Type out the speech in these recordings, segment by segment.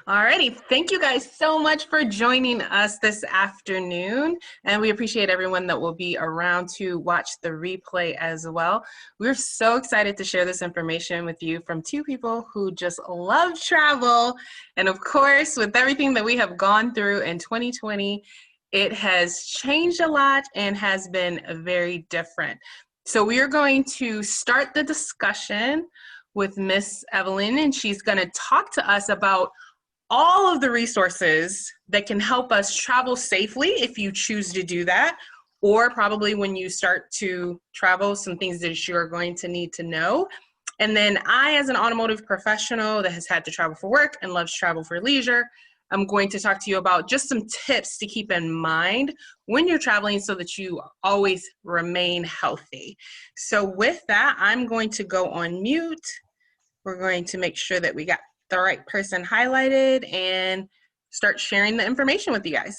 Alrighty, thank you guys so much for joining us this afternoon, and we appreciate everyone that will be around to watch the replay as well. We're so excited to share this information with you from two people who just love travel, and of course, with everything that we have gone through in 2020, it has changed a lot and has been very different. So we are going to start the discussion with Miss Ivaline, and she's going to talk to us about all of the resources that can help us travel safely if you choose to do that, or probably when you start to travel, some things that you're going to need to know. And then I, as an automotive professional that has had to travel for work and loves travel for leisure, I'm going to talk to you about just some tips to keep in mind when you're traveling so that you always remain healthy. So with that, I'm going to go on mute. We're going to make sure that we got the right person highlighted and start sharing the information with you guys.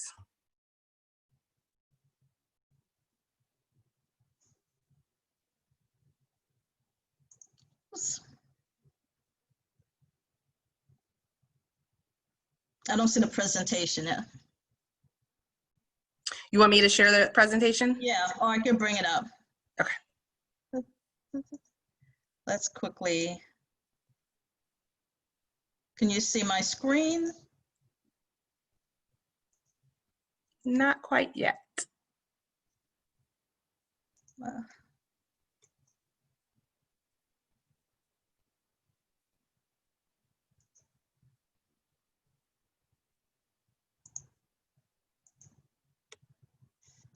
I don't see the presentation yet. You want me to share the presentation? Yeah, or I can bring it up. Okay. Let's quickly. Can you see my screen? Not quite yet.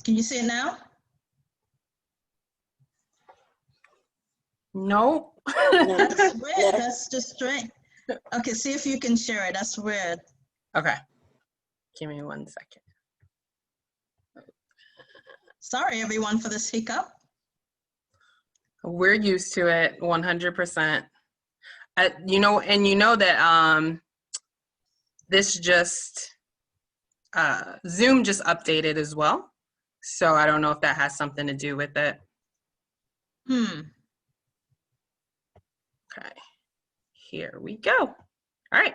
Can you see it now? No. That's weird. That's just strange. Okay, see if you can share it. That's weird. Okay. Give me 1 second. Sorry, everyone, for this hiccup. We're used to it 100%. You know that this just, Zoom just updated as well. So I don't know if that has something to do with it. Okay, here we go. All right.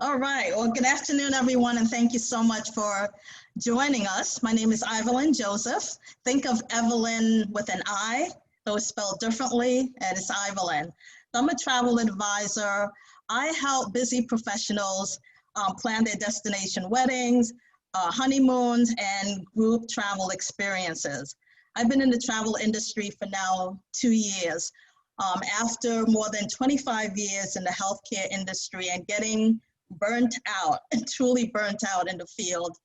All right. Well, good afternoon, everyone, and thank you so much for joining us. My name is Ivaline Joseph. Think of Evelyn with an I, though it's spelled differently, and it's Ivaline. I'm a travel advisor. I help busy professionals plan their destination weddings, honeymoons, and group travel experiences. I've been in the travel industry for now 2 years. After more than 25 years in the healthcare industry and getting burnt out, truly burnt out in the field.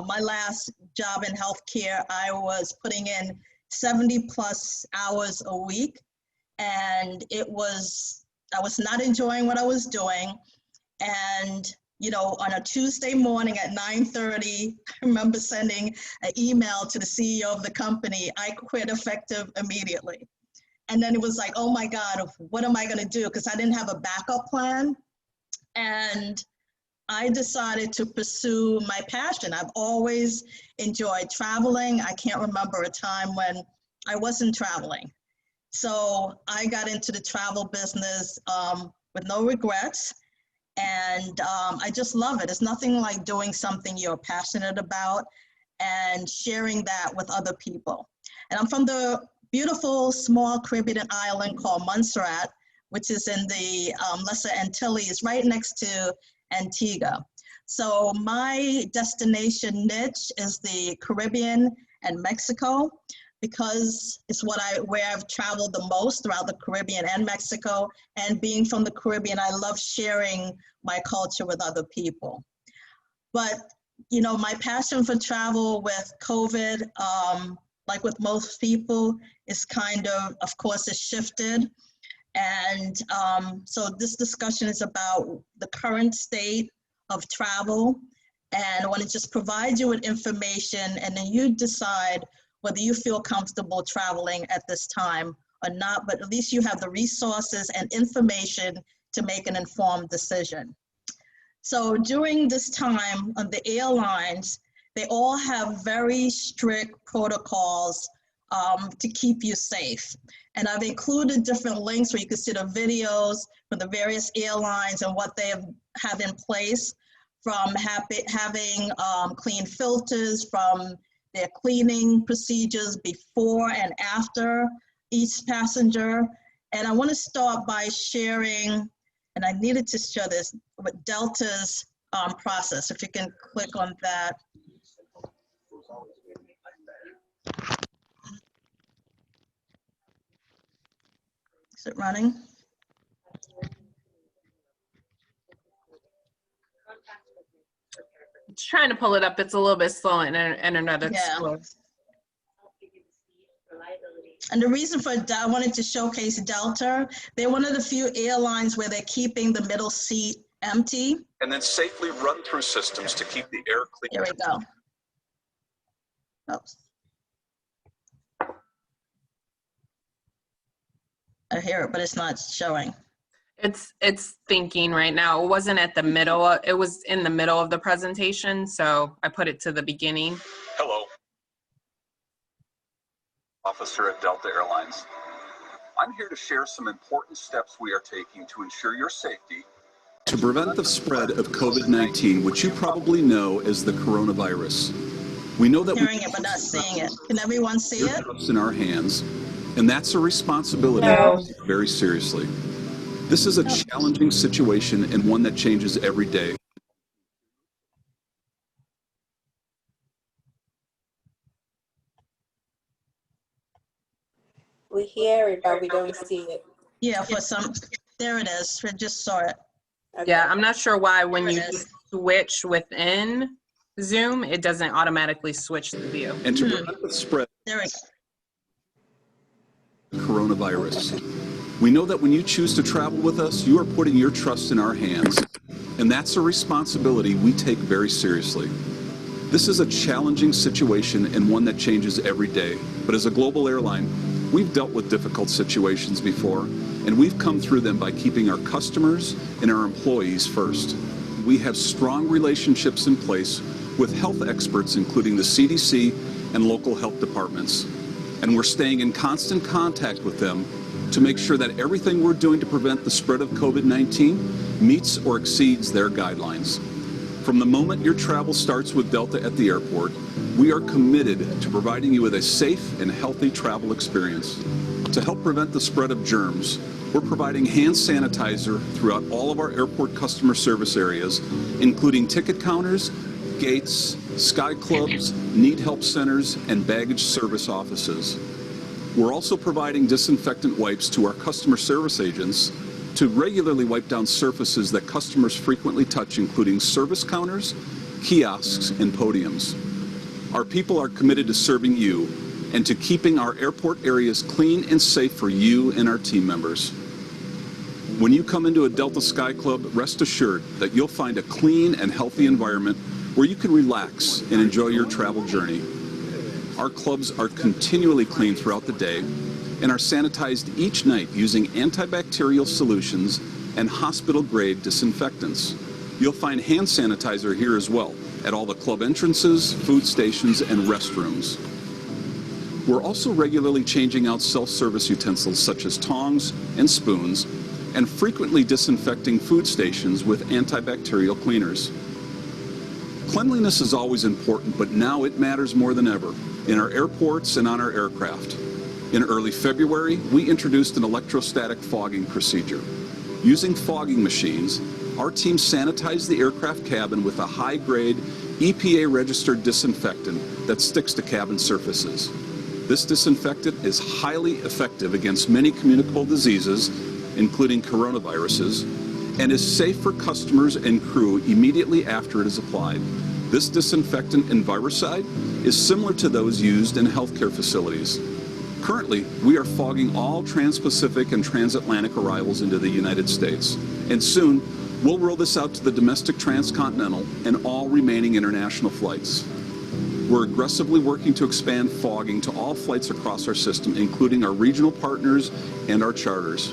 My last job in healthcare, I was putting in 70+ hours a week, and I was not enjoying what I was doing. And you know, on a Tuesday morning at 9:30, I remember sending an email to the CEO of the company, I quit effective immediately. And then it was like, oh my God, what am I gonna do? Because I didn't have a backup plan. And I decided to pursue my passion. I've always enjoyed traveling. I can't remember a time when I wasn't traveling. So I got into the travel business with no regrets. And I just love it. It's nothing like doing something you're passionate about and sharing that with other people. And I'm from the beautiful small Caribbean island called Montserrat, which is in the Lesser Antilles, right next to Antigua. So my destination niche is the Caribbean and Mexico, because it's where I've traveled the most throughout the Caribbean and Mexico. And being from the Caribbean, I love sharing my culture with other people. But, you know, my passion for travel with COVID, like with most people, is kind of course, has shifted. And so this discussion is about the current state of travel. And I want to just provide you with information, and then you decide whether you feel comfortable traveling at this time or not, but at least you have the resources and information to make an informed decision. So during this time, the airlines, they all have very strict protocols to keep you safe. And I've included different links where you can see the videos from the various airlines and what they have in place, from having clean filters, from their cleaning procedures before and after each passenger. And I want to start by sharing, and I needed to show this, with Delta's process. If you can click on that. Is it running? Trying to pull it up. It's a little bit slow and internet. It's slow. And the reason for I wanted to showcase Delta, they're one of the few airlines where they're keeping the middle seat empty. And then safely run through systems to keep the air clean. Here we go. Oops. I hear it, but it's not showing. It's thinking right now. It wasn't at the middle. It was in the middle of the presentation, so I put it to the beginning. Hello. Officer at Delta Airlines. I'm here to share some important steps we are taking to ensure your safety. To prevent the spread of COVID-19, which you probably know as the coronavirus. We know that hearing it but not seeing it. Can everyone see it? In our hands, and that's a responsibility very seriously. This is a challenging situation and one that changes every day. We hear it, but we don't see it. Yeah, for some, there it is. I just saw it. Okay. Yeah, I'm not sure why when you switch within Zoom, it doesn't automatically switch the view. And to prevent the spread There of coronavirus. We know that when you choose to travel with us, you are putting your trust in our hands, and that's a responsibility we take very seriously. This is a challenging situation and one that changes every day, but as a global airline, we've dealt with difficult situations before, and we've come through them by keeping our customers and our employees first. We have strong relationships in place with health experts, including the CDC and local health departments, and we're staying in constant contact with them to make sure that everything we're doing to prevent the spread of COVID-19 meets or exceeds their guidelines. From the moment your travel starts with Delta at the airport, we are committed to providing you with a safe and healthy travel experience. To help prevent the spread of germs, we're providing hand sanitizer throughout all of our airport customer service areas, including ticket counters, gates, sky clubs, need help centers, and baggage service offices. We're also providing disinfectant wipes to our customer service agents to regularly wipe down surfaces that customers frequently touch, including service counters, kiosks, and podiums. Our people are committed to serving you and to keeping our airport areas clean and safe for you and our team members. When you come into a Delta Sky Club, rest assured that you'll find a clean and healthy environment where you can relax and enjoy your travel journey. Our clubs are continually cleaned throughout the day and are sanitized each night using antibacterial solutions and hospital-grade disinfectants. You'll find hand sanitizer here as well at all the club entrances, food stations, and restrooms. We're also regularly changing out self-service utensils such as tongs and spoons and frequently disinfecting food stations with antibacterial cleaners. Cleanliness is always important, but now it matters more than ever in our airports and on our aircraft. In early February, we introduced an electrostatic fogging procedure. Using fogging machines, our team sanitized the aircraft cabin with a high-grade, EPA-registered disinfectant that sticks to cabin surfaces. This disinfectant is highly effective against many communicable diseases, including coronaviruses, and is safe for customers and crew immediately after it is applied. This disinfectant and virucide is similar to those used in healthcare facilities. Currently, we are fogging all trans-Pacific and transatlantic arrivals into the United States, and soon we'll roll this out to the domestic transcontinental and all remaining international flights. We're aggressively working to expand fogging to all flights across our system, including our regional partners and our charters.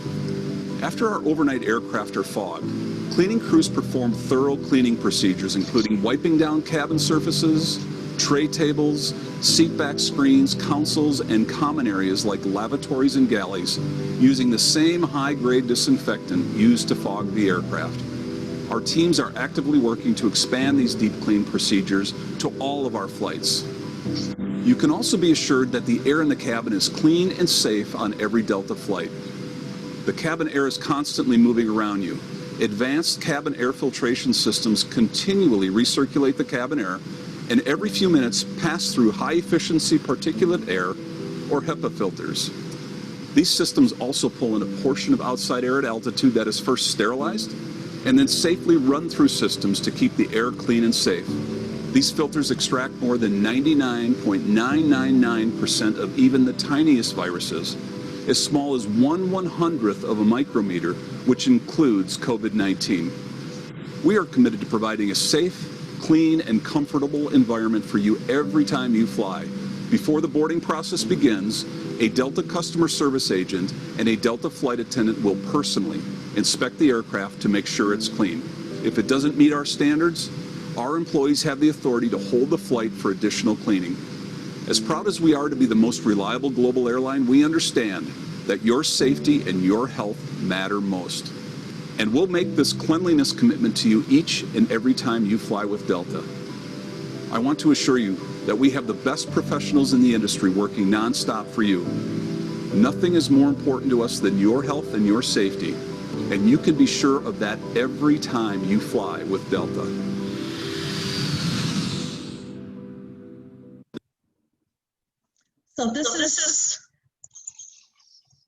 After our overnight aircraft are fogged, cleaning crews perform thorough cleaning procedures, including wiping down cabin surfaces, Tray tables, seatback screens, consoles, and common areas like lavatories and galleys using the same high-grade disinfectant used to fog the aircraft. Our teams are actively working to expand these deep clean procedures to all of our flights. You can also be assured that the air in the cabin is clean and safe on every Delta flight. The cabin air is constantly moving around you. Advanced cabin air filtration systems continually recirculate the cabin air and every few minutes pass through high-efficiency particulate air or HEPA filters. These systems also pull in a portion of outside air at altitude that is first sterilized and then safely run through systems to keep the air clean and safe. These filters extract more than 99.999% of even the tiniest viruses, as small as 1/100th of a micrometer, which includes COVID-19. We are committed to providing a safe, clean, and comfortable environment for you every time you fly. Before the boarding process begins, a Delta customer service agent and a Delta flight attendant will personally inspect the aircraft to make sure it's clean. If it doesn't meet our standards, our employees have the authority to hold the flight for additional cleaning. As proud as we are to be the most reliable global airline, we understand that your safety and your health matter most. And we'll make this cleanliness commitment to you each and every time you fly with Delta. I want to assure you that we have the best professionals in the industry working nonstop for you. Nothing is more important to us than your health and your safety, and you can be sure of that every time you fly with Delta.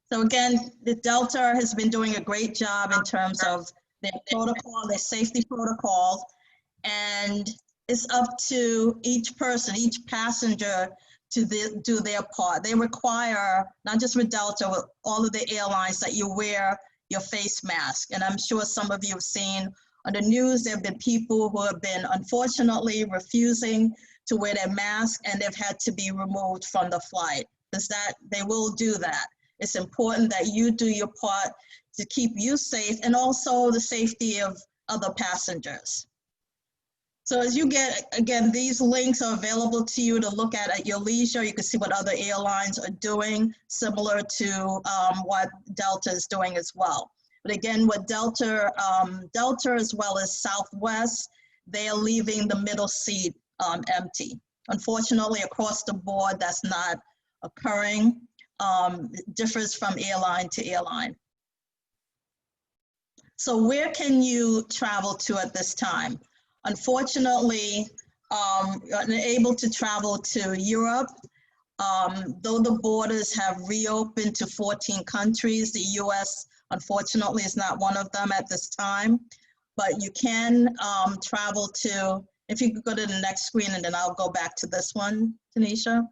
So again, the Delta has been doing a great job in terms of their protocol, their safety protocols, and it's up to each person, each passenger to do their part. They require, not just with Delta, with all of the airlines, that you wear your face mask. And I'm sure some of you have seen on the news, there have been people who have been unfortunately refusing to wear their mask, and they've had to be removed from the flight. Because they will do that. It's important that you do your part to keep you safe and also the safety of other passengers. So as you get, again, these links are available to you to look at your leisure. You can see what other airlines are doing, similar to what Delta is doing as well. But again, with Delta as well as Southwest, they are leaving the middle seat empty. Unfortunately, across the board, that's not occurring. It differs from airline to airline. So where can you travel to at this time? Unfortunately, unable to travel to Europe, though the borders have reopened to 14 countries. The US, unfortunately, is not one of them at this time, but you can travel to, if you could go to the next screen and then I'll go back to this one, Tanisha.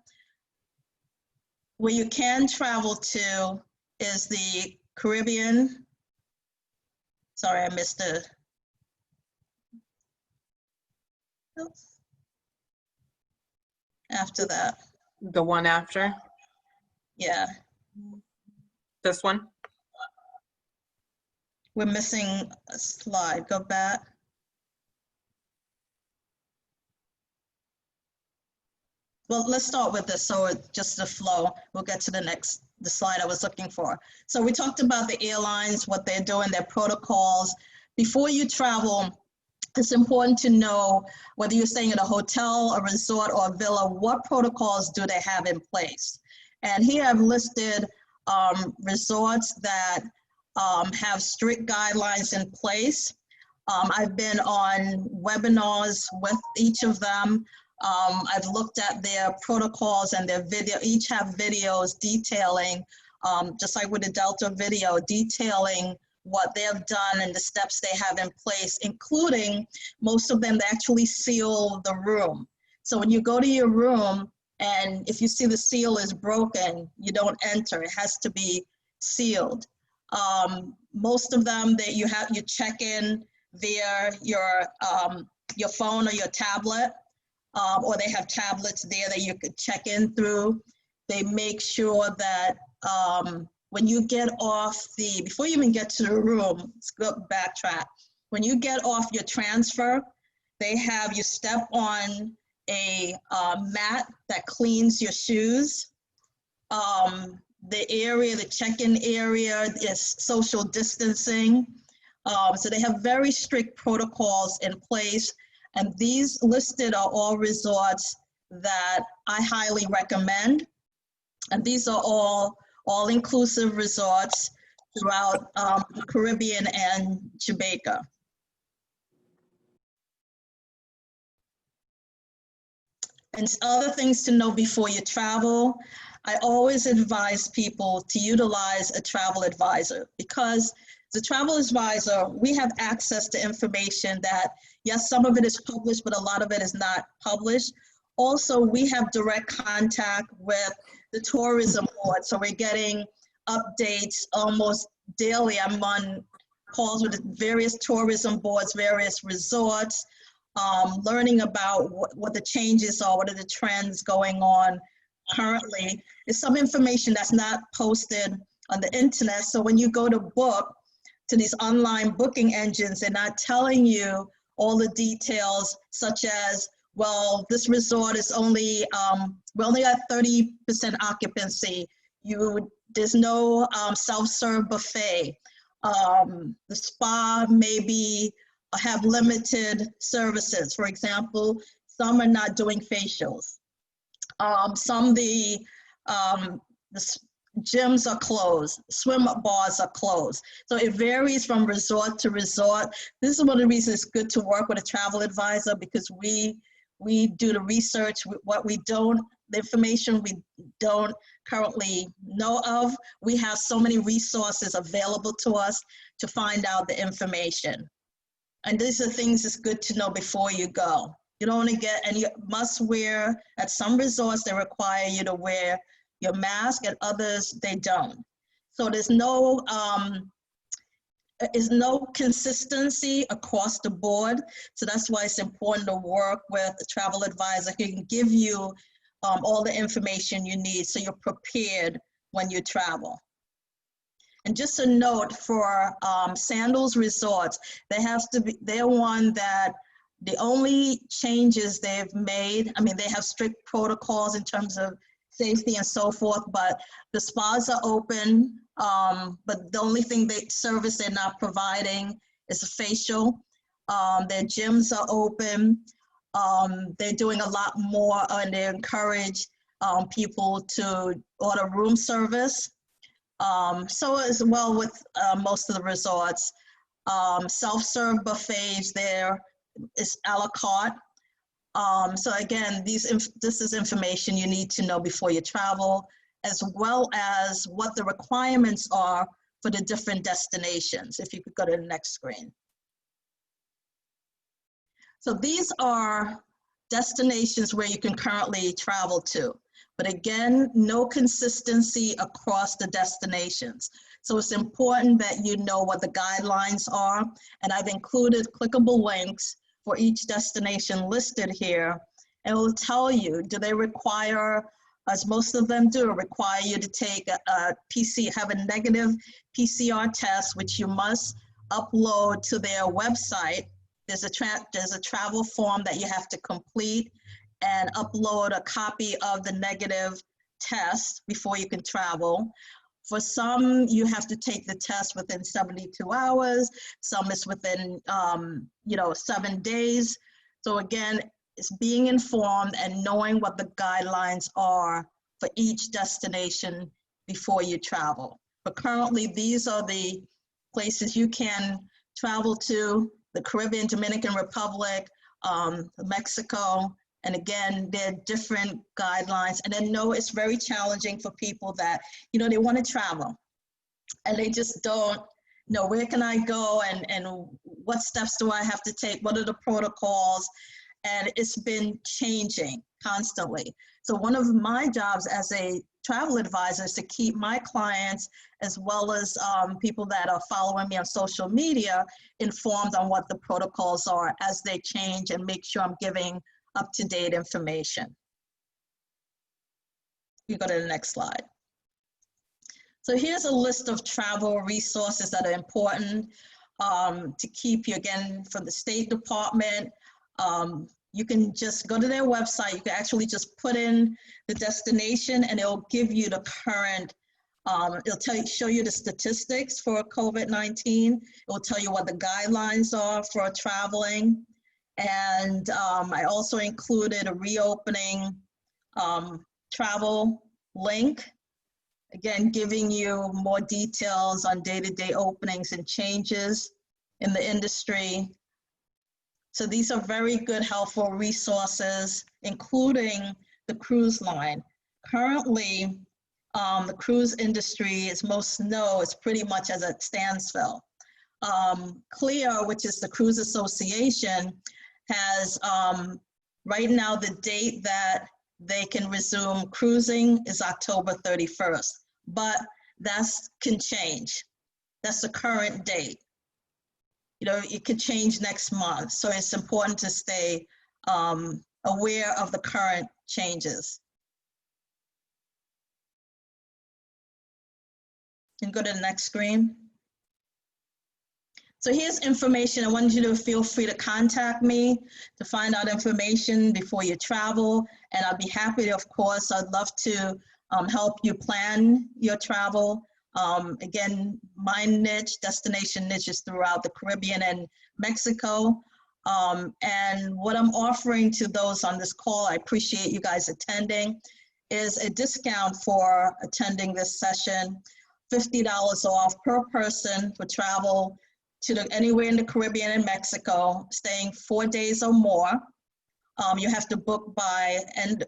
Where you can travel to is the Caribbean. Sorry, I missed the. Oops. After that. The one after? Yeah. This one? We're missing a slide. Go back. Well, let's start with this, so it's just the flow. We'll get to the slide I was looking for. So we talked about the airlines, what they're doing, their protocols. Before you travel, it's important to know whether you're staying in a hotel, a resort, or a villa, what protocols do they have in place? And here I've listed resorts that have strict guidelines in place. I've been on webinars with each of them. I've looked at their protocols and their video, each have videos detailing, just like with the Delta video, detailing what they have done and the steps they have in place, including most of them that actually seal the room. So when you go to your room and if you see the seal is broken, you don't enter, it has to be sealed. Most of them that you check in via your phone or your tablet. Or they have tablets there that you could check in through. They make sure that when you get off before you even get to the room, let's go backtrack. When you get off your transfer, they have you step on a mat that cleans your shoes. The area, the check-in area is social distancing. So they have very strict protocols in place. And these listed are all resorts that I highly recommend. And these are all inclusive resorts throughout the Caribbean and Jamaica. And other things to know before you travel, I always advise people to utilize a travel advisor, because the travel advisor, we have access to information that, yes, some of it is published, but a lot of it is not published. Also, we have direct contact with the tourism board, so we're getting updates almost daily. I'm on calls with various tourism boards, various resorts, learning about what the changes are, what are the trends going on currently. There's some information that's not posted on the internet, so when you go to book to these online booking engines, they're not telling you all the details, such as, well, this resort is only, we're only at 30% occupancy. There's no self-serve buffet. The spa maybe have limited services. For example, some are not doing facials. Some the gyms are closed, swim bars are closed. So it varies from resort to resort. This is one of the reasons it's good to work with a travel advisor, because we do the research. What we don't, the information we don't currently know of, we have so many resources available to us to find out the information. And these are things it's good to know before you go. You don't want to get, and you must wear, at some resorts they require you to wear your mask, at others they don't. So there's no consistency across the board. So that's why it's important to work with a travel advisor who can give you all the information you need so you're prepared when you travel. And just a note for Sandals Resorts, they're one that the only changes they've made, I mean, they have strict protocols in terms of safety and so forth, but the spas are open, but the only thing service they're not providing is a facial. Their gyms are open. They're doing a lot more, and they encourage people to order room service. So as well with most of the resorts, self-serve buffets there is a la carte. So again, this is information you need to know before you travel, as well as what the requirements are for the different destinations. If you could go to the next screen. So these are destinations where you can currently travel to. But again, no consistency across the destinations. So it's important that you know what the guidelines are. And I've included clickable links for each destination listed here. And it will tell you, do they require, as most of them do, require you to take have a negative PCR test, which you must upload to their website. There's a travel form that you have to complete and upload a copy of the negative test before you can travel. For some, you have to take the test within 72 hours. Some is within 7 days. So again, it's being informed and knowing what the guidelines are for each destination before you travel. But currently, these are the places you can travel to: the Caribbean, Dominican Republic, Mexico. And again, there are different guidelines. And I know it's very challenging for people that, they want to travel and they just don't know, where can I go and what steps do I have to take? What are the protocols? And it's been changing constantly. So one of my jobs as a travel advisor is to keep my clients, as well as people that are following me on social media, informed on what the protocols are as they change, and make sure I'm giving up-to-date information. You go to the next slide. So here's a list of travel resources that are important to keep you, again, from the State Department, you can just go to their website. You can actually just put in the destination and it'll give you the current, show you the statistics for COVID-19. It will tell you what the guidelines are for traveling. And I also included a reopening travel link, again, giving you more details on day-to-day openings and changes in the industry. So these are very good, helpful resources, including the cruise line. Currently, the cruise industry, as most know, is pretty much at a standstill. CLIA, which is the Cruise Association, has right now the date that they can resume cruising is October 31st, but that can change. That's the current date. You know, it could change next month. So it's important to stay aware of the current changes. And go to the next screen. So here's information. I want you to feel free to contact me to find out information before you travel. And I'll be happy to, of course, I'd love to help you plan your travel. Again, my niche, destination niches throughout the Caribbean and Mexico. And what I'm offering to those on this call, I appreciate you guys attending, is a discount for attending this session, $50 off per person for travel to anywhere in the Caribbean and Mexico, staying 4 days or more. You have to book by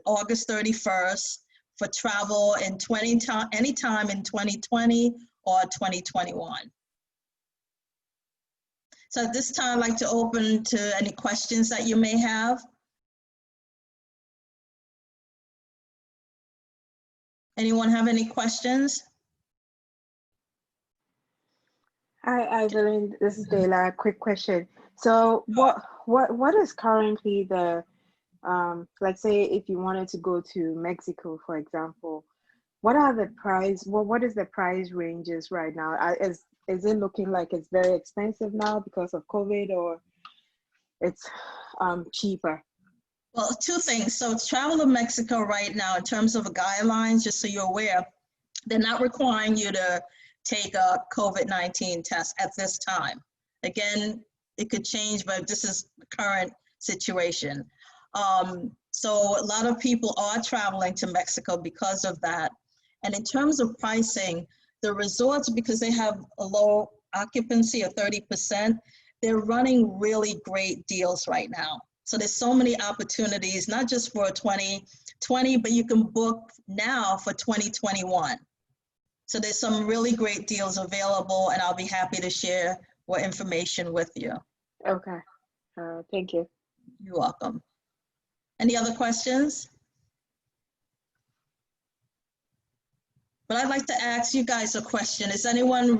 August 31st for travel in anytime in 2020 or 2021. So at this time, I'd like to open to any questions that you may have. Anyone have any questions? Hi, Ivaline. This is Dela. Quick question. So, what is currently the let's say if you wanted to go to Mexico, for example, what are the price? What is the price ranges right now? Is it looking like it's very expensive now because of COVID, or it's cheaper? Well, two things. So travel to Mexico right now, in terms of guidelines, just so you're aware, they're not requiring you to take a COVID-19 test at this time. Again, it could change, but this is the current situation. So a lot of people are traveling to Mexico because of that. And in terms of pricing, the resorts, because they have a low occupancy of 30%, they're running really great deals right now. So there's so many opportunities, not just for 2020, but you can book now for 2021. So there's some really great deals available, and I'll be happy to share more information with you. Okay. Thank you. You're welcome. Any other questions? But I'd like to ask you guys a question. Is anyone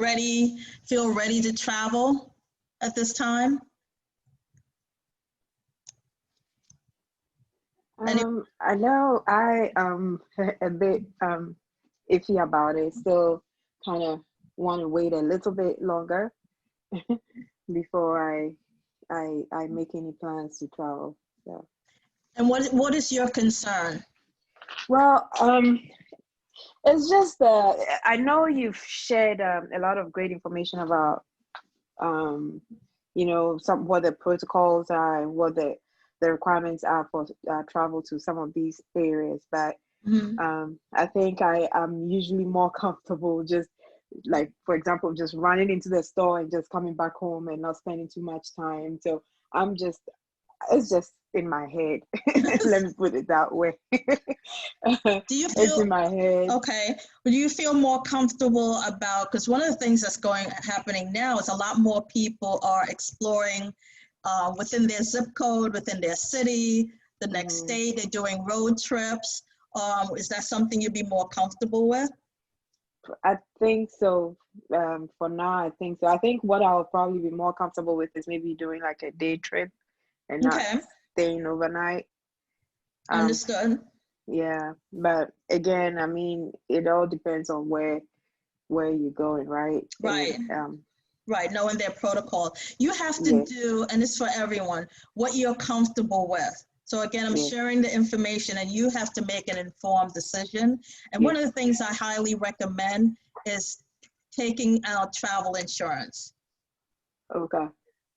feel ready to travel at this time? I know I a bit iffy about it. Still kind of want to wait a little bit longer before I make any plans to travel. So. And what is your concern? Well, it's just I know you've shared a lot of great information about you know, what the protocols are and what the requirements are for travel to some of these areas, but I think I'm usually more comfortable just like, for example, just running into the store and just coming back home and not spending too much time. So it's just in my head. Let me put it that way. Do you feel, it's in my head. Okay. Do you feel more comfortable about, because one of the things that's happening now is a lot more people are exploring within their zip code, within their city, the next state, they're doing road trips. Is that something you'd be more comfortable with? I think so. For now, I think so. I think what I'll probably be more comfortable with is maybe doing like a day trip and not staying overnight. Understood. Yeah, but again, I mean, it all depends on where you're going, right? Right. And, right, knowing their protocol. You have to do, and it's for everyone, what you're comfortable with. So again, I'm sharing the information and you have to make an informed decision. And one of the things I highly recommend is taking out travel insurance. Okay.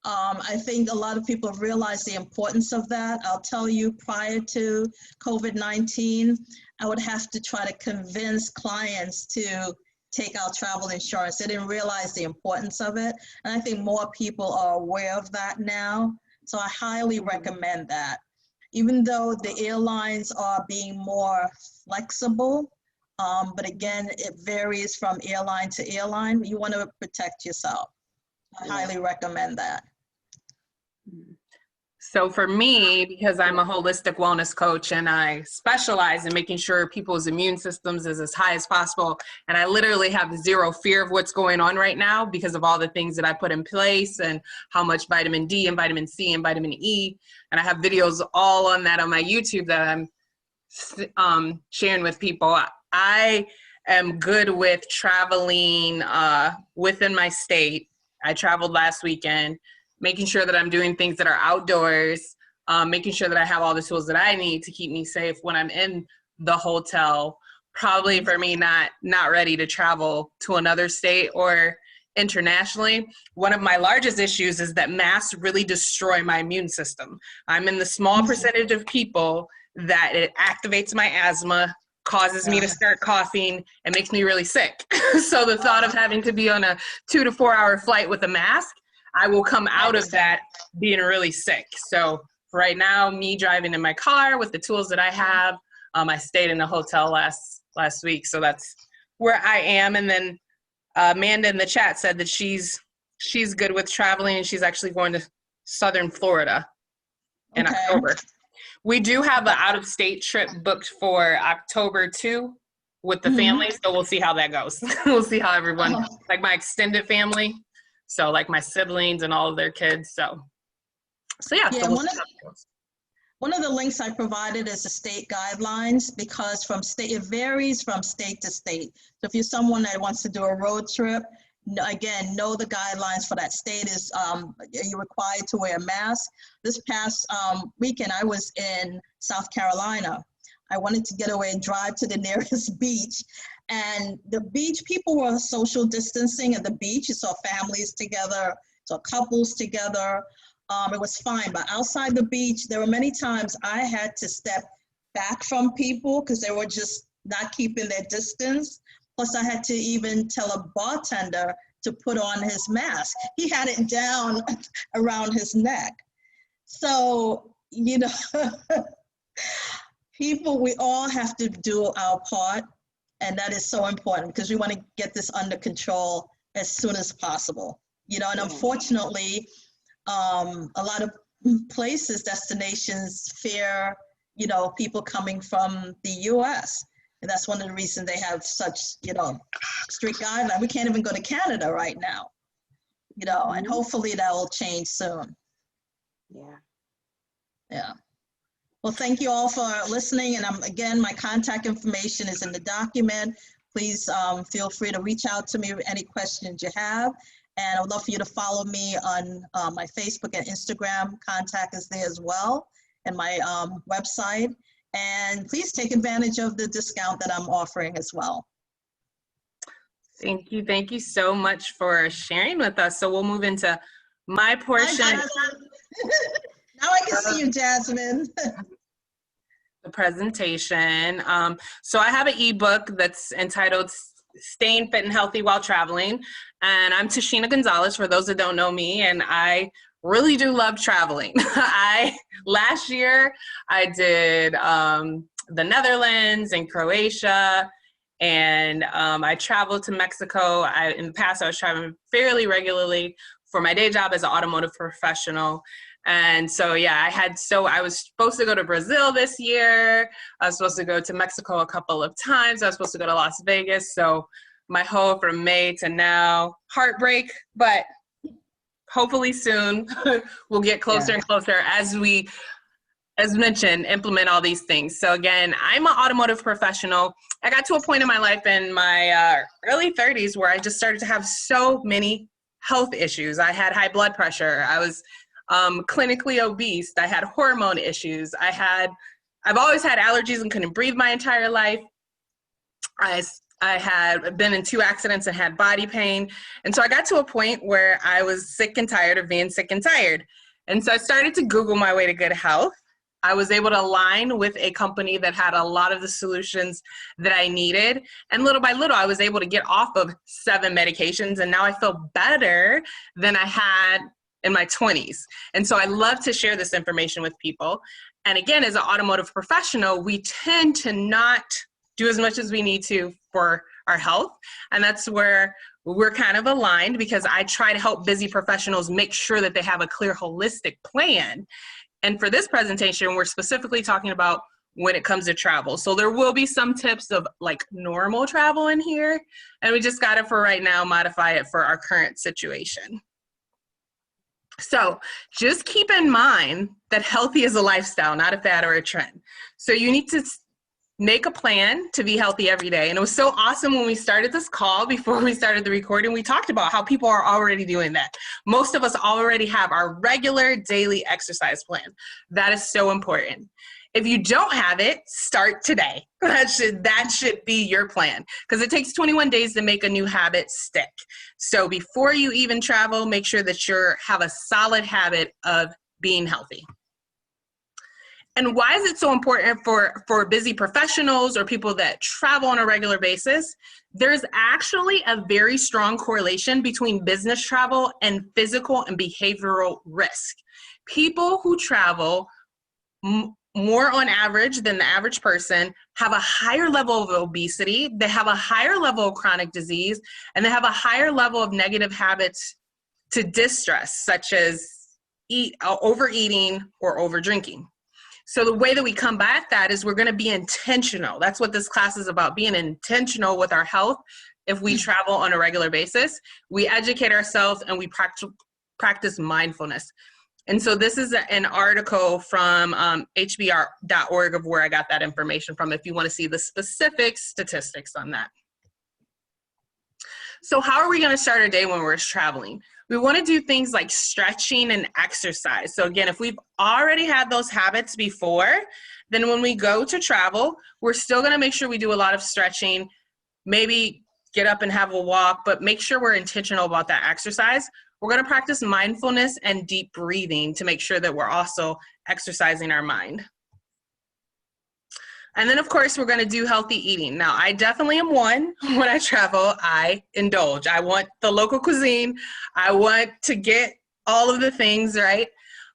I think a lot of people have realized the importance of that. I'll tell you, prior to COVID-19, I would have to try to convince clients to take out travel insurance. They didn't realize the importance of it. And I think more people are aware of that now. So I highly recommend that. Even though the airlines are being more flexible, but again, it varies from airline to airline. You want to protect yourself. I highly recommend that. So for me, because I'm a holistic wellness coach and I specialize in making sure people's immune systems is as high as possible, and I literally have zero fear of what's going on right now because of all the things that I put in place and how much vitamin D and vitamin C and vitamin E, and I have videos all on that on my YouTube that I'm sharing with people. I am good with traveling within my state. I traveled last weekend, making sure that I'm doing things that are outdoors, making sure that I have all the tools that I need to keep me safe when I'm in the hotel. Probably for me, not ready to travel to another state or internationally. One of my largest issues is that masks really destroy my immune system. I'm in the small percentage of people that it activates my asthma, causes me to start coughing, and makes me really sick. So the thought of having to be on a 2 to 4 hour flight with a mask, I will come out of that being really sick. So right now, me driving in my car with the tools that I have, I stayed in a hotel last week. So that's where I am. And then Amanda in the chat said that she's good with traveling and she's actually going to Southern Florida in October. We do have an out-of-state trip booked for October 2 with the family. So we'll see how that goes. We'll see how everyone, like my extended family, so like my siblings and all of their kids. So yeah. Yeah, so we'll one of the links I provided is the state guidelines, because it varies from state to state. So if you're someone that wants to do a road trip, again, know the guidelines for that state. Is you're required to wear a mask. This past weekend, I was in South Carolina. I wanted to get away and drive to the nearest beach. And the beach, people were social distancing at the beach. You saw families together, saw couples together. It was fine, but outside the beach, there were many times I had to step back from people because they were just not keeping their distance. Plus, I had to even tell a bartender to put on his mask. He had it down around his neck. So, you know, people, we all have to do our part. And that is so important because we want to get this under control as soon as possible. You know, and unfortunately, a lot of places, destinations fear, you know, people coming from the US. And that's one of the reasons they have such, you know, strict guidelines. We can't even go to Canada right now, you know, and hopefully that will change soon. Yeah. Well, thank you all for listening. And again, my contact information is in the document. Please feel free to reach out to me with any questions you have. And I would love for you to follow me on my Facebook and Instagram. Contact is there as well, and my website. And please take advantage of the discount that I'm offering as well. Thank you. Thank you so much for sharing with us. So we'll move into my portion. Now I can see you, Jasmine. The presentation. So I have an ebook that's entitled Staying Fit and Healthy While Traveling. And I'm Tashena Gonzales, for those that don't know me, and I really do love traveling. Last year I did the Netherlands and Croatia, and I traveled to Mexico. In the past, I was traveling fairly regularly for my day job as an automotive professional. And so, yeah, I was supposed to go to Brazil this year. I was supposed to go to Mexico a couple of times. I was supposed to go to Las Vegas. So my whole from May to now, heartbreak, but hopefully soon we'll get closer and closer as we, as mentioned, implement all these things. So again, I'm an automotive professional. I got to a point in my life in my early 30s where I just started to have so many health issues. I had high blood pressure. I was clinically obese. I had hormone issues. I've always had allergies and couldn't breathe my entire life. I had been in 2 accidents and had body pain. And so I got to a point where I was sick and tired of being sick and tired. And so I started to Google my way to good health. I was able to align with a company that had a lot of the solutions that I needed. And little by little, I was able to get off of 7 medications. And now I feel better than I had in my 20s. And so I love to share this information with people. And again, as an automotive professional, we tend to not do as much as we need to for our health. And that's where we're kind of aligned, because I try to help busy professionals make sure that they have a clear, holistic plan. And for this presentation, we're specifically talking about when it comes to travel. So there will be some tips of like normal travel in here, and we just got to, for right now, modify it for our current situation. So just keep in mind that healthy is a lifestyle, not a fad or a trend. So you need to make a plan to be healthy every day. And it was so awesome when we started this call, before we started the recording, we talked about how people are already doing that. Most of us already have our regular daily exercise plan. That is so important. If you don't have it, start today. That should be your plan, because it takes 21 days to make a new habit stick. So before you even travel, make sure that you have a solid habit of being healthy. And why is it so important for busy professionals or people that travel on a regular basis? There's actually a very strong correlation between business travel and physical and behavioral risk. People who travel more on average than the average person have a higher level of obesity, they have a higher level of chronic disease, and they have a higher level of negative habits to distress, such as overeating or over drinking. So the way that we combat that is we're going to be intentional. That's what this class is about, being intentional with our health. If we travel on a regular basis, we educate ourselves and we practice mindfulness. And so this is an article from hbr.org of where I got that information from, if you want to see the specific statistics on that. So how are we going to start our day when we're traveling? We want to do things like stretching and exercise. So again, if we've already had those habits before, then when we go to travel, we're still going to make sure we do a lot of stretching, maybe get up and have a walk, but make sure we're intentional about that exercise. We're going to practice mindfulness and deep breathing to make sure that we're also exercising our mind. And then, of course, we're going to do healthy eating. Now, I definitely am one. When I travel, I indulge. I want the local cuisine. I want to get all of the things, right?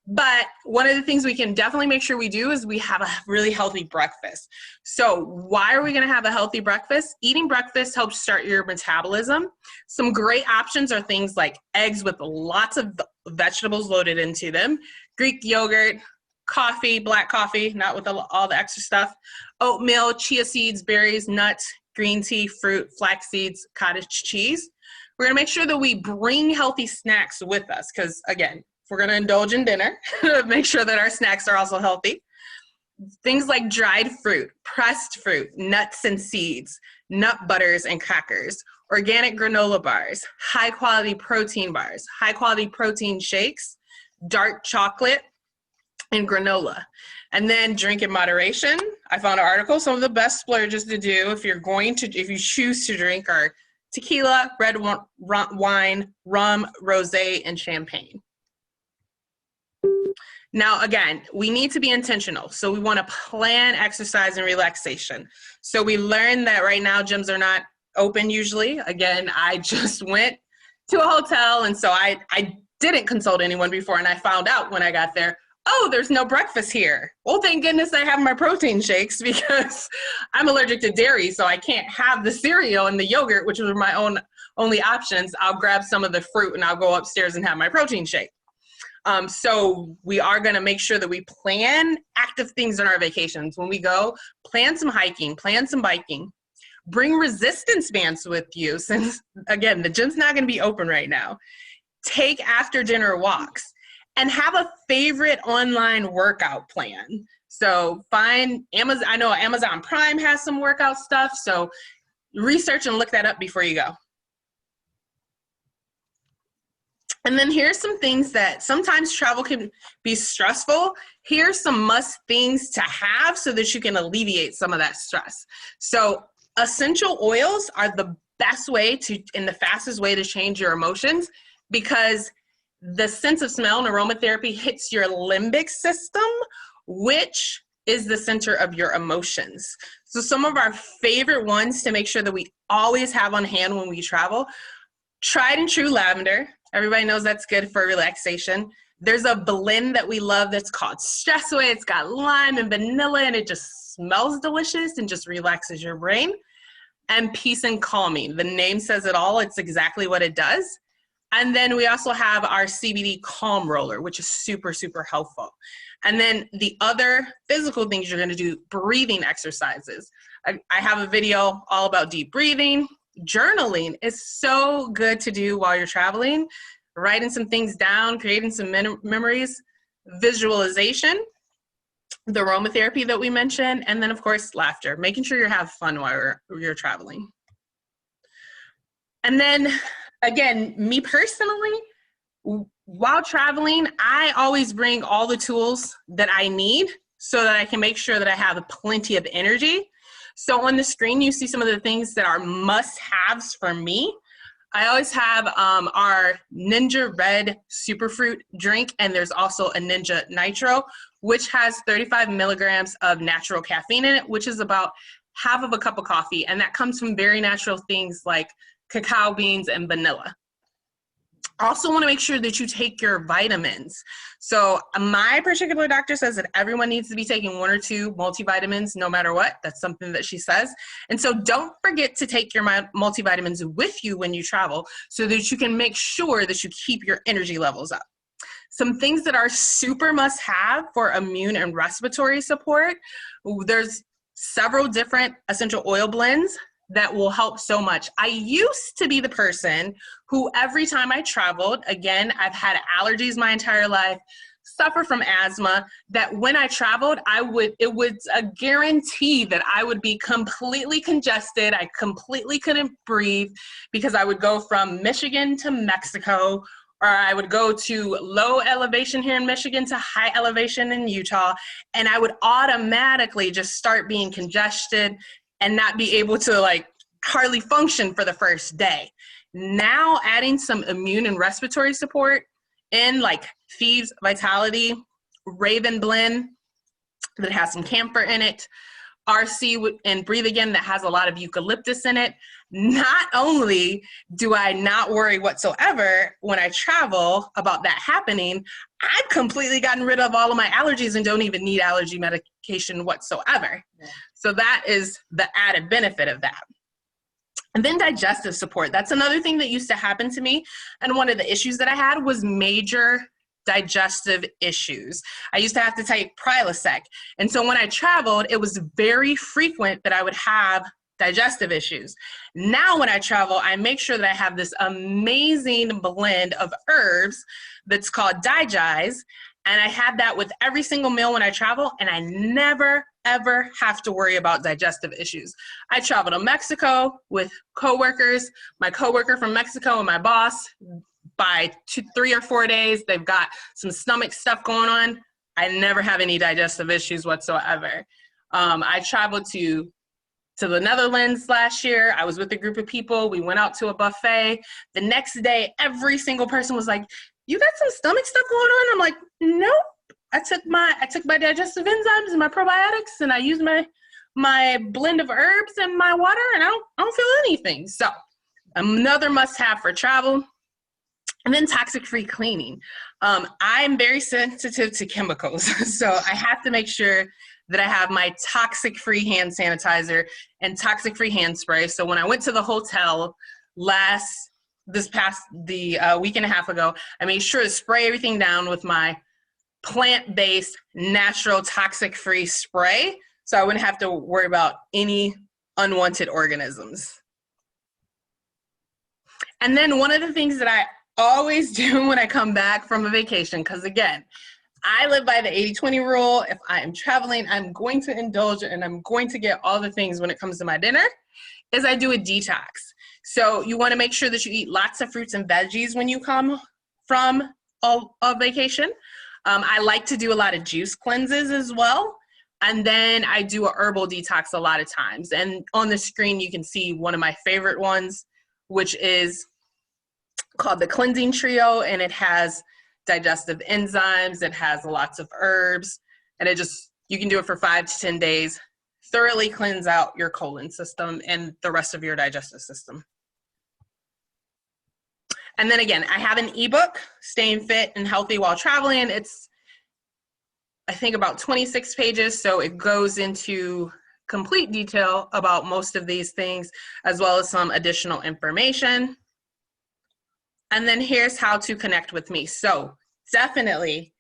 But one of the things we can definitely make sure we do is we have a really healthy breakfast. So why are we going to have a healthy breakfast? Eating breakfast helps start your metabolism. Some great options are things like eggs with lots of vegetables loaded into them, Greek yogurt, coffee, black coffee, not with all the extra stuff, oatmeal, chia seeds, berries, nuts, green tea, fruit, flax seeds, cottage cheese. We're going to make sure that we bring healthy snacks with us, because again, if we're going to indulge in dinner, make sure that our snacks are also healthy. Things like dried fruit, pressed fruit, nuts and seeds, nut butters and crackers, organic granola bars, high quality protein bars, high quality protein shakes, dark chocolate, and granola. And then drink in moderation. I found an article, some of the best splurges to do if you choose to drink are tequila, red wine, rum, rosé, and champagne. Now, again, we need to be intentional. So we want to plan exercise and relaxation. So we learned that right now gyms are not open usually. Again, I just went to a hotel, and so I didn't consult anyone before, and I found out when I got there, oh, there's no breakfast here. Well, thank goodness I have my protein shakes, because I'm allergic to dairy, so I can't have the cereal and the yogurt, which were my only options. I'll grab some of the fruit and I'll go upstairs and have my protein shake. So we are going to make sure that we plan active things on our vacations. When we go, plan some hiking, plan some biking. Bring resistance bands with you, since, again, the gym's not going to be open right now. Take after dinner walks. And have a favorite online workout plan. So find Amazon. I know Amazon Prime has some workout stuff, so research and look that up before you go. And then here's some things that sometimes travel can be stressful. Here's some must things to have so that you can alleviate some of that stress. So essential oils are the best way to, and the fastest way to change your emotions, because the sense of smell and aromatherapy hits your limbic system, which is the center of your emotions. So some of our favorite ones to make sure that we always have on hand when we travel: tried and true lavender. Everybody knows that's good for relaxation. There's a blend that we love that's called Stress Away. It's got lime and vanilla, and it just smells delicious and just relaxes your brain. And peace and calming. The name says it all. It's exactly what it does. And then we also have our CBD calm roller, which is super, super helpful. And then the other physical things you're going to do, breathing exercises. I have a video all about deep breathing. Journaling is so good to do while you're traveling, writing some things down, creating some memories, visualization, the aromatherapy that we mentioned, and then of course, laughter, making sure you have fun while you're traveling. And then again, me personally, while traveling, I always bring all the tools that I need so that I can make sure that I have plenty of energy. So on the screen, you see some of the things that are must-haves for me. I always have our Ninja Red Superfruit drink, and there's also a Ninja Nitro, which has 35 milligrams of natural caffeine in it, which is about half of a cup of coffee, and that comes from very natural things like cacao beans and vanilla. Also want to make sure that you take your vitamins. So my particular doctor says that everyone needs to be taking 1 or 2 multivitamins no matter what. That's something that she says. And so don't forget to take your multivitamins with you when you travel so that you can make sure that you keep your energy levels up. Some things that are super must have for immune and respiratory support. There's several different essential oil blends that will help so much. I used to be the person who every time I traveled, again, I've had allergies my entire life, suffer from asthma, that when I traveled, it was a guarantee that I would be completely congested. I completely couldn't breathe because I would go from Michigan to Mexico, or I would go to low elevation here in Michigan to high elevation in Utah, and I would automatically just start being congested and not be able to like hardly function for the first day. Now adding some immune and respiratory support in like Thieves Vitality, Raven Blend that has some camphor in it, RC and Breathe Again that has a lot of eucalyptus in it. Not only do I not worry whatsoever when I travel about that happening, I've completely gotten rid of all of my allergies and don't even need allergy medication whatsoever. Yeah. So that is the added benefit of that. And then digestive support. That's another thing that used to happen to me. And one of the issues that I had was major digestive issues. I used to have to take Prilosec. And so when I traveled, it was very frequent that I would have digestive issues. Now when I travel, I make sure that I have this amazing blend of herbs that's called Digest, and I have that with every single meal when I travel, and I never, ever have to worry about digestive issues. I travel to Mexico with coworkers, my coworker from Mexico and my boss. By 3 or 4 days, they've got some stomach stuff going on. I never have any digestive issues whatsoever. I traveled to the Netherlands last year. I was with a group of people. We went out to a buffet. The next day, every single person was like, "You got some stomach stuff going on?" I'm like, "Nope. I took my digestive enzymes and my probiotics, and I used my blend of herbs and my water, and I don't feel anything." So another must-have for travel. And then toxic-free cleaning. I'm very sensitive to chemicals, so I have to make sure that I have my toxic-free hand sanitizer and toxic-free hand spray. So when I went to the hotel this past week and a half ago, I made sure to spray everything down with my plant-based, natural, toxic-free spray, so I wouldn't have to worry about any unwanted organisms. And then one of the things that I always do when I come back from a vacation, because again, I live by the 80-20 rule. If I am traveling, I'm going to indulge and I'm going to get all the things when it comes to my dinner, is I do a detox. So you want to make sure that you eat lots of fruits and veggies when you come from a vacation. I like to do a lot of juice cleanses as well. And then I do a herbal detox a lot of times. And on the screen, you can see one of my favorite ones, which is called the Cleansing Trio. And it has digestive enzymes. It has lots of herbs. And you can do it for 5 to 10 days. Thoroughly cleanse out your colon system and the rest of your digestive system. And then again, I have an ebook, Staying Fit and Healthy While Traveling. It's, I think, about 26 pages, so it goes into complete detail about most of these things, as well as some additional information. And then here's how to connect with me. So definitely,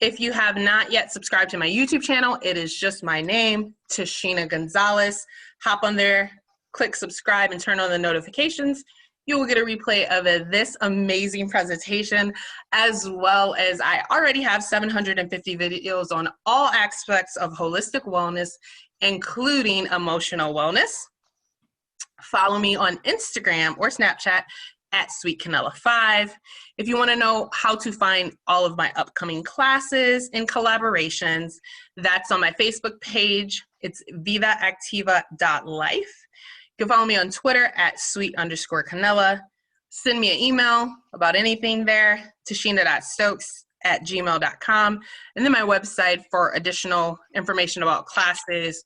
if you have not yet subscribed to my YouTube channel, it is just my name, Tashena Gonzales. Hop on there, click subscribe, and turn on the notifications. You will get a replay of this amazing presentation, as well as I already have 750 videos on all aspects of holistic wellness, including emotional wellness. Follow me on Instagram or Snapchat at SweetCanella5. If you want to know how to find all of my upcoming classes and collaborations, that's on my Facebook page. It's vidaactiva.life. You can follow me on Twitter at sweet_canella. Send me an email about anything there, tashena.stokes@gmail.com. And then my website for additional information about classes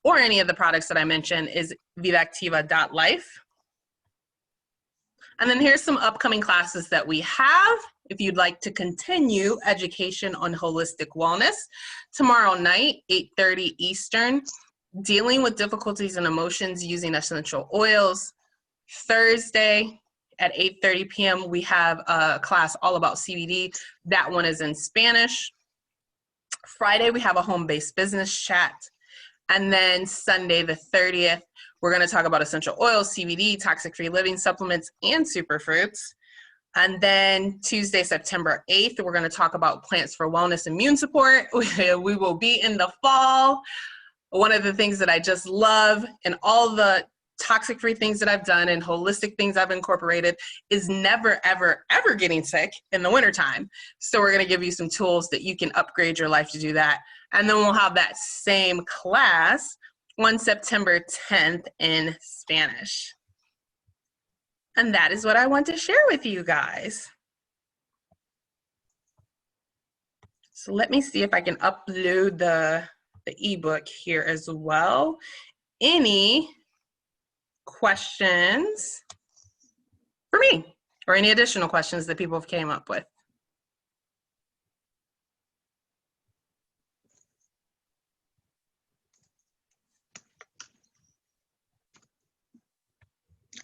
or any of the products that I mentioned is vidaactiva.life. And then here's some upcoming classes that we have. If you'd like to continue education on holistic wellness, tomorrow night, 8:30 Eastern, Dealing with Difficulties and Emotions Using Essential Oils. Thursday at 8:30 p.m., we have a class all about CBD. That one is in Spanish. Friday, we have a home-based business chat. And then Sunday, the 30th, we're going to talk about essential oils, CBD, toxic-free living supplements, and superfruits. And then Tuesday, September 8th, we're going to talk about plants for wellness, immune support. We will be in the fall. One of the things that I just love, and all the toxic-free things that I've done and holistic things I've incorporated, is never, ever, ever getting sick in the wintertime. So we're going to give you some tools that you can upgrade your life to do that. And then we'll have that same class on September 10th in Spanish. And that is what I want to share with you guys. So let me see if I can upload the ebook here as well. Any questions for me, or any additional questions that people have came up with?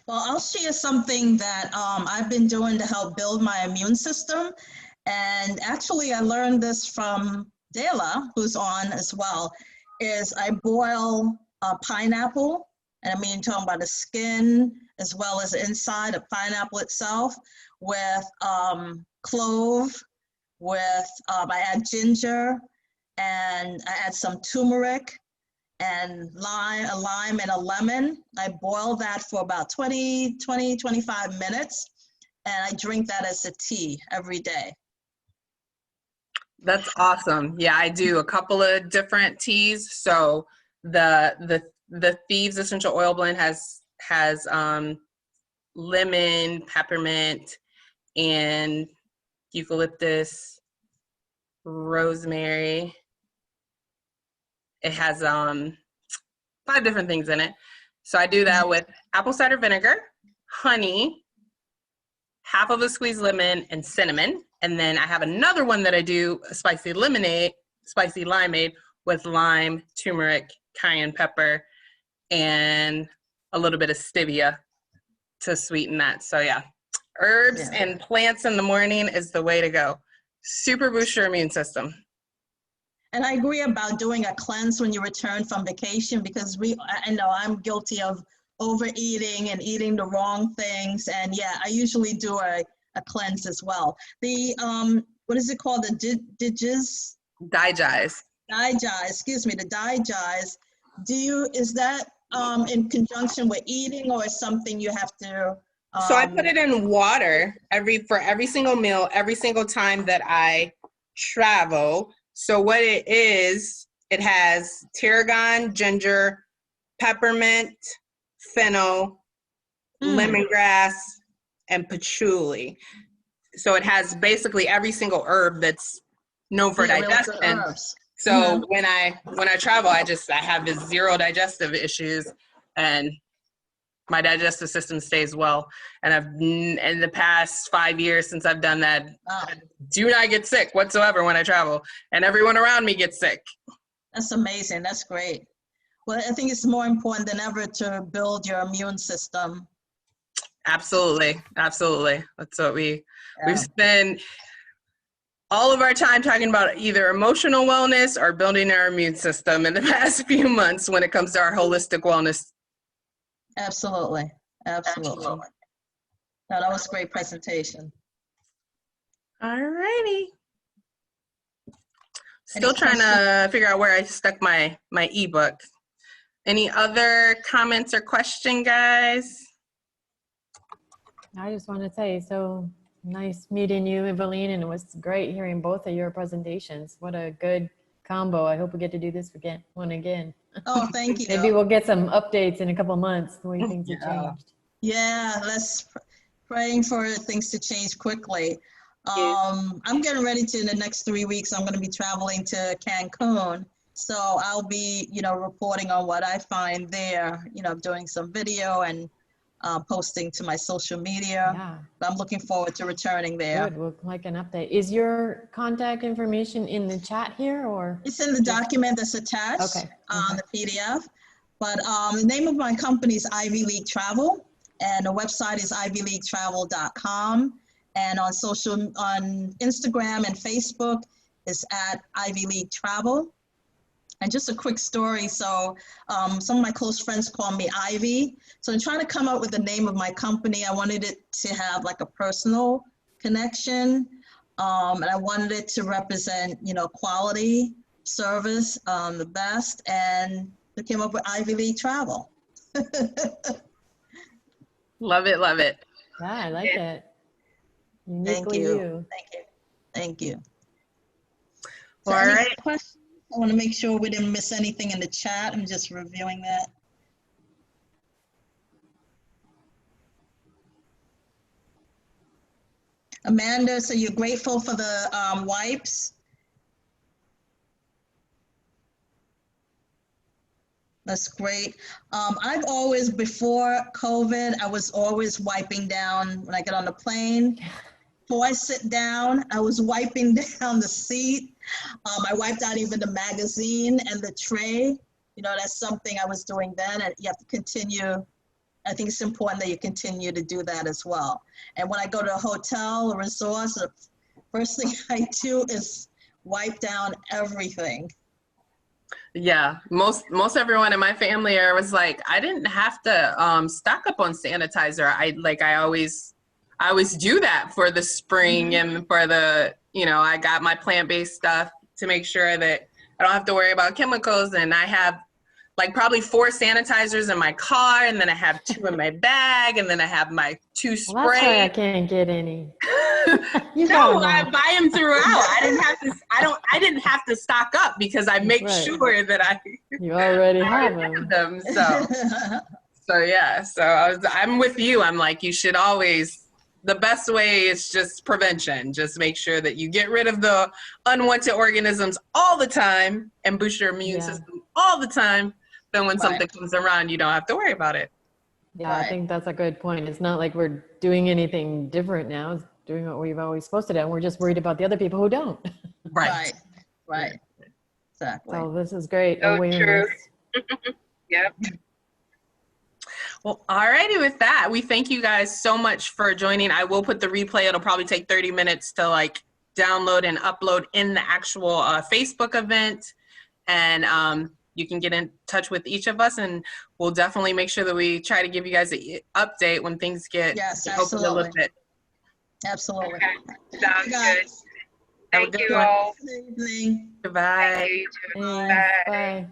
Well, I'll share something that I've been doing to help build my immune system. And actually, I learned this from Dela, who's on as well, is I boil pineapple, and I mean talking about the skin as well as the inside of pineapple itself, with clove, with I add ginger, and I add some turmeric, and a lime and a lemon. I boil that for about 25 minutes, and I drink that as a tea every day. That's awesome. Yeah, I do a couple of different teas. So the Thieves Essential Oil Blend has lemon, peppermint, and eucalyptus, rosemary. It has 5 different things in it. So I do that with apple cider vinegar, honey, half of a squeezed lemon, and cinnamon. And then I have another one that I do, a spicy limeade with lime, turmeric, cayenne pepper, and a little bit of stevia to sweeten that. So yeah, herbs and plants in the morning is the way to go. Super boost your immune system. And I agree about doing a cleanse when you return from vacation, because I know I'm guilty of overeating and eating the wrong things. And yeah, I usually do a cleanse as well. The, what is it called? The Digize? Excuse me, the Digize. Is that in conjunction with eating, or is something you have to So I put it in water for every single meal, every single time that I travel. So what it is, it has tarragon, ginger, peppermint, fennel, lemongrass, and patchouli. So it has basically every single herb that's known for digestion. So when I travel, I have zero digestive issues, and my digestive system stays well. And in the past 5 years since I've done that, I do not get sick whatsoever when I travel, and everyone around me gets sick. That's amazing. That's great. Well, I think it's more important than ever to build your immune system. Absolutely. Absolutely. That's what we've spent all of our time talking about, either emotional wellness or building our immune system in the past few months when it comes to our holistic wellness. Absolutely. Absolutely. No, that was a great presentation. All righty. Still trying to figure out where I stuck my ebook. Any other comments or question, guys? I just want to say, so nice meeting you, Ivaline, and it was great hearing both of your presentations. What a good combo. I hope we get to do this one again. Oh, thank you. Maybe we'll get some updates in a couple months, the way things have changed. Yeah, let's praying for things to change quickly. I'm getting ready to, in the next 3 weeks, I'm going to be traveling to Cancun. So I'll be, reporting on what I find there, doing some video and posting to my social media. Yeah. I'm looking forward to returning there. Good. We'll like an update. Is your contact information in the chat here, or? It's in the document that's attached on the PDF. But the name of my company is Ivy League Travel, and the website is ivyleaguetravel.com. And on Instagram and Facebook is at Ivy League Travel. And just a quick story. So some of my close friends call me Ivy. So in trying to come up with the name of my company, I wanted it to have like a personal connection. And I wanted it to represent, quality, service, the best. And we came up with Ivy League Travel. Love it, love it. Yeah, I like it. Uniquely Thank you. you. Thank you. So all right. Questions? I want to make sure we didn't miss anything in the chat. I'm just reviewing that. Amanda, so you're grateful for the wipes? That's great. I've always, before COVID, I was always wiping down when I get on the plane. Before I sit down, I was wiping down the seat. I wiped out even the magazine and the tray. That's something I was doing then, and you have to continue. I think it's important that you continue to do that as well. And when I go to a hotel or resort, the first thing I do is wipe down everything. Yeah, most everyone in my family was like, I didn't have to stock up on sanitizer. I always do that for the spring and for the, I got my plant-based stuff to make sure that I don't have to worry about chemicals. And I have like probably 4 sanitizers in my car, and then I have 2 in my bag, and then I have my 2 sprays. Well, that's why I can't get any. No, I buy them throughout. I didn't have to stock up because I make sure that you already have them. So yeah. So I'm with you. I'm like, you should always. The best way is just prevention. Just make sure that you get rid of the unwanted organisms all the time and boost your immune system all the time. Then when something comes around, you don't have to worry about it. Yeah, I think that's a good point. It's not like we're doing anything different now. It's doing what we've always supposed to do. And we're just worried about the other people who don't. Right. Exactly. So this is great. So awareness. True. Yep. Well, all righty with that. We thank you guys so much for joining. I will put the replay. It'll probably take 30 minutes to download and upload in the actual Facebook event. And you can get in touch with each of us, and we'll definitely make sure that we try to give you guys an update when things get opened a little bit. Absolutely. Okay. Sounds good. Thank you all. Good evening. Goodbye. Bye.